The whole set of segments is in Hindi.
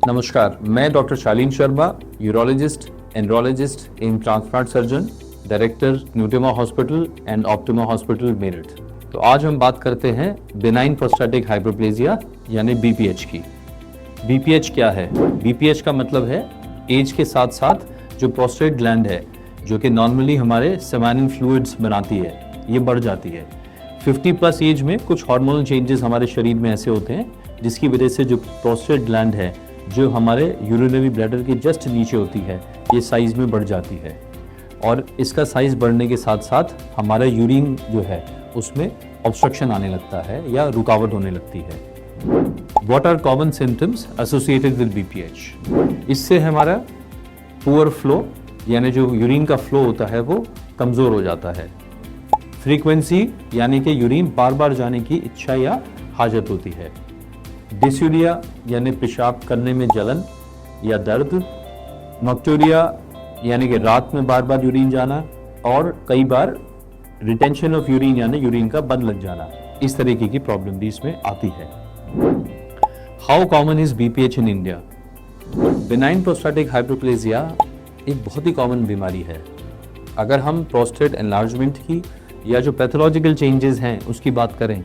नमस्कार, मैं doctor Shaleen Sharma, urologist, andrologist and transplant surgeon, director Nutema hospital and Optima hospital Meerut. तो आज हम बात करते हैं बेनाइन प्रोस्टैटिक हाइपरप्लेजिया यानी बीपीएच की। बीपीएच क्या है? बीपीएच का मतलब है एज के साथ साथ जो प्रोस्टेट ग्लैंड है, जो कि नॉर्मली हमारे सेमेनिन फ्लूइड्स बनाती है, ये बढ़ जाती है। 50 प्लस एज में कुछ हार्मोनल चेंजेस हमारे शरीर में ऐसे होते हैं जिसकी वजह से जो प्रोस्टेट ग्लैंड है, जो हमारे यूरिनरी ब्लैडर के जस्ट नीचे होती है, ये साइज़ में बढ़ जाती है। और इसका साइज़ बढ़ने के साथ साथ हमारा यूरिन जो है उसमें ऑब्स्ट्रक्शन आने लगता है या रुकावट होने लगती है। What are common symptoms associated with BPH? इससे हमारा पुअर फ्लो यानी जो यूरिन का फ्लो होता है वो कमज़ोर हो जाता है। फ्रीक्वेंसी यानी कि यूरिन बार बार जाने की इच्छा या हाजत होती है। डिस्यूरिया यानी पेशाब करने में जलन या दर्द। नॉक्टूरिया यानी कि रात में बार बार यूरिन जाना, और कई बार रिटेंशन ऑफ यूरिन यानी यूरिन का बंद लग जाना। इस तरीके की प्रॉब्लम भी इसमें आती है। How common is BPH in India? Benign prostatic hyperplasia एक बहुत ही कॉमन बीमारी है। अगर हम प्रोस्टेट एनलार्जमेंट की या जो पैथोलॉजिकल चेंजेस हैं उसकी बात करें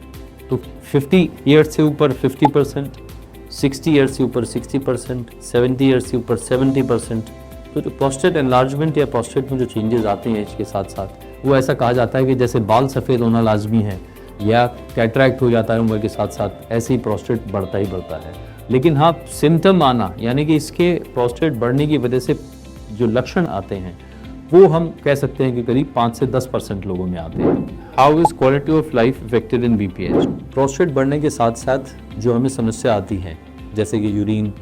तो 50 ईयर्स से ऊपर 50%, 60 ईयर्स से ऊपर 60%, 70 ईयर्स से ऊपर 70%। तो जो प्रोस्टेट एनलार्जमेंट या प्रोस्टेट में जो चेंजेस आते हैं इसके साथ साथ, वो ऐसा कहा जाता है कि जैसे बाल सफ़ेद होना लाजमी है या कैटरैक्ट हो जाता है उम्र के साथ साथ, ऐसे ही प्रोस्टेट बढ़ता ही बढ़ता है। लेकिन हाँ, सिम्टम आना यानी कि इसके प्रोस्टेट बढ़ने की वजह से जो लक्षण आते हैं वो हम कह सकते हैं कि करीब 5 से 10% लोगों में आते हैं। How is quality of life affected in BPH? Prostate बढ़ने के साथ साथ जो हमें समस्या आती है, जैसे कि यूरिन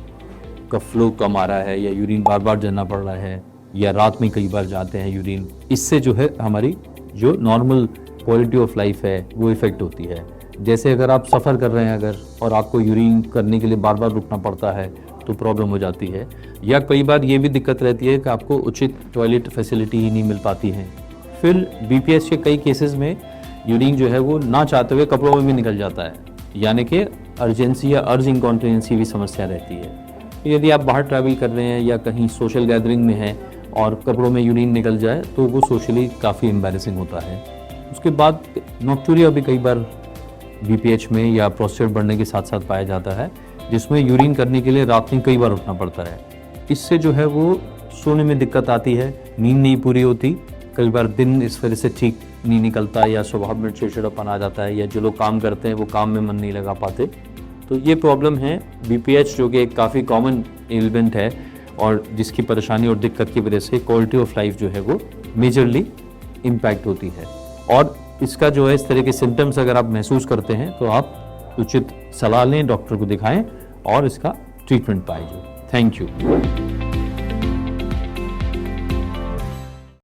का फ्लो कम आ रहा है या यूरिन बार बार जाना पड़ रहा है या रात में कई बार जाते हैं यूरिन, इससे जो है हमारी जो नॉर्मल क्वालिटी ऑफ लाइफ है वो इफ़ेक्ट होती है। जैसे अगर आप सफ़र कर रहे हैं अगर और आपको यूरिन करने के लिए बार बार रुकना पड़ता है तो प्रॉब्लम हो जाती है। या कई बार ये भी दिक्कत रहती है कि आपको उचित टॉयलेट फैसिलिटी ही नहीं मिल पाती है। फिर बीपीएच के कई केसेस में यूरिन जो है वो ना चाहते हुए कपड़ों में भी निकल जाता है, यानी कि अर्जेंसी या अर्ज इनकॉन्टिनेंसी भी समस्या रहती है। यदि आप बाहर ट्रैवल कर रहे हैं या कहीं सोशल गैदरिंग में हैं और कपड़ों में यूरिन निकल जाए तो वो सोशली काफ़ी एम्बैरेसिंग होता है। उसके बाद नॉक्टूरिया भी कई बार बीपीएच में या प्रोस्टेट बढ़ने के साथ साथ पाया जाता है, जिसमें यूरिन करने के लिए रात में कई बार उठना पड़ता है। इससे जो है वो सोने में दिक्कत आती है, नींद नहीं पूरी होती, कई बार दिन इस वजह से ठीक नहीं निकलता या स्वभाव में चिड़चिड़ापन आ जाता है, या जो लोग काम करते हैं वो काम में मन नहीं लगा पाते। तो ये प्रॉब्लम है बीपीएच, जो कि एक काफ़ी कॉमन एलिमेंट है और जिसकी परेशानी और दिक्कत की वजह से क्वालिटी ऑफ लाइफ जो है वो मेजरली इम्पैक्ट होती है। और इसका जो है इस तरह के सिम्टम्स अगर आप महसूस करते हैं तो आप उचित सलाह लें, डॉक्टर को दिखाएं और इसका ट्रीटमेंट पाएं। Thank you.